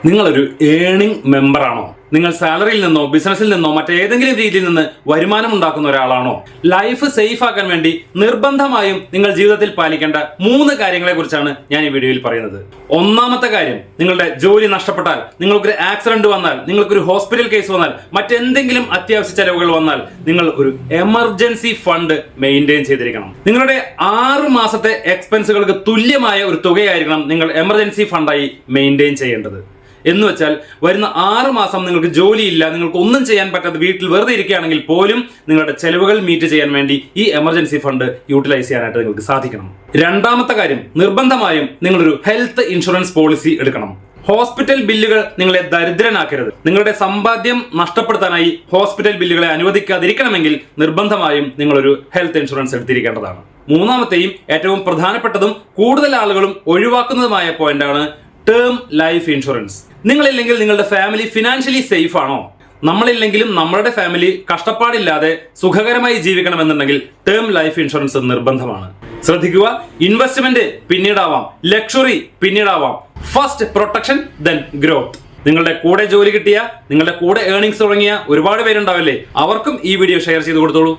നിങ്ങളൊരു ഏണിംഗ് മെമ്പറാണോ? നിങ്ങൾ സാലറിയിൽ നിന്നോ ബിസിനസ്സിൽ നിന്നോ മറ്റേതെങ്കിലും രീതിയിൽ നിന്ന് വരുമാനം ഉണ്ടാക്കുന്ന ഒരാളാണോ? ലൈഫ് സേഫ് ആക്കാൻ വേണ്ടി നിർബന്ധമായും നിങ്ങൾ ജീവിതത്തിൽ പാലിക്കേണ്ട 3 കാര്യങ്ങളെ കുറിച്ചാണ് ഞാൻ ഈ വീഡിയോയിൽ പറയുന്നത്. ഒന്നാമത്തെ കാര്യം, നിങ്ങളുടെ ജോലി നഷ്ടപ്പെട്ടാൽ, നിങ്ങൾക്കൊരു ആക്സിഡന്റ് വന്നാൽ, നിങ്ങൾക്കൊരു ഹോസ്പിറ്റൽ കേസ് വന്നാൽ, മറ്റെന്തെങ്കിലും അത്യാവശ്യ ചെലവുകൾ വന്നാൽ നിങ്ങൾ ഒരു എമർജൻസി ഫണ്ട് മെയിൻറ്റെയിൻ ചെയ്തിരിക്കണം. നിങ്ങളുടെ 6 മാസത്തെ എക്സ്പെൻസുകൾക്ക് തുല്യമായ ഒരു തുകയായിരിക്കണം നിങ്ങൾ എമർജൻസി ഫണ്ടായി മെയിൻറ്റെയിൻ ചെയ്യേണ്ടത്. എന്ന് വെച്ചാൽ വരുന്ന 6 മാസം നിങ്ങൾക്ക് ജോലിയില്ല, നിങ്ങൾക്ക് ഒന്നും ചെയ്യാൻ പറ്റാതെ വീട്ടിൽ വെറുതെ ഇരിക്കുകയാണെങ്കിൽ പോലും നിങ്ങളുടെ ചെലവുകൾ മീറ്റ് ചെയ്യാൻ വേണ്ടി ഈ എമർജൻസി ഫണ്ട് യൂട്ടിലൈസ് ചെയ്യാനായിട്ട് നിങ്ങൾക്ക് സാധിക്കണം. രണ്ടാമത്തെ കാര്യം, നിർബന്ധമായും നിങ്ങളൊരു ഹെൽത്ത് ഇൻഷുറൻസ് പോളിസി എടുക്കണം. ഹോസ്പിറ്റൽ ബില്ലുകൾ നിങ്ങളെ ദരിദ്രനാക്കരുത്. നിങ്ങളുടെ സമ്പാദ്യം നഷ്ടപ്പെടുത്താനായി ഹോസ്പിറ്റൽ ബില്ലുകളെ അനുവദിക്കാതിരിക്കണമെങ്കിൽ നിർബന്ധമായും നിങ്ങളൊരു ഹെൽത്ത് ഇൻഷുറൻസ് എടുത്തിരിക്കേണ്ടതാണ്. മൂന്നാമത്തെയും ഏറ്റവും പ്രധാനപ്പെട്ടതും കൂടുതൽ ആളുകളും ഒഴിവാക്കുന്നതുമായ പോയിന്റാണ് ടേം ലൈഫ് ഇൻഷുറൻസ്. നിങ്ങളില്ലെങ്കിൽ നിങ്ങളുടെ ഫാമിലി ഫിനാൻഷ്യലി സേഫ് ആണോ? നമ്മളില്ലെങ്കിലും നമ്മളുടെ ഫാമിലി കഷ്ടപ്പാടില്ലാതെ സുഖകരമായി ജീവിക്കണമെന്നുണ്ടെങ്കിൽ ടേം ലൈഫ് ഇൻഷുറൻസ് നിർബന്ധമാണ്. ശ്രദ്ധിക്കുക, ഇൻവെസ്റ്റ്മെന്റ് പിന്നീടാവാം, ലക്ഷറി പിന്നീടാവാം. First protection, then growth. നിങ്ങളുടെ കൂടെ ജോലി കിട്ടിയ, നിങ്ങളുടെ കൂടെ ഏർണിങ്സ് തുടങ്ങിയ ഒരുപാട് പേരുണ്ടാവില്ലേ, അവർക്കും ഈ വീഡിയോ ഷെയർ ചെയ്ത് കൊടുത്തോളൂ.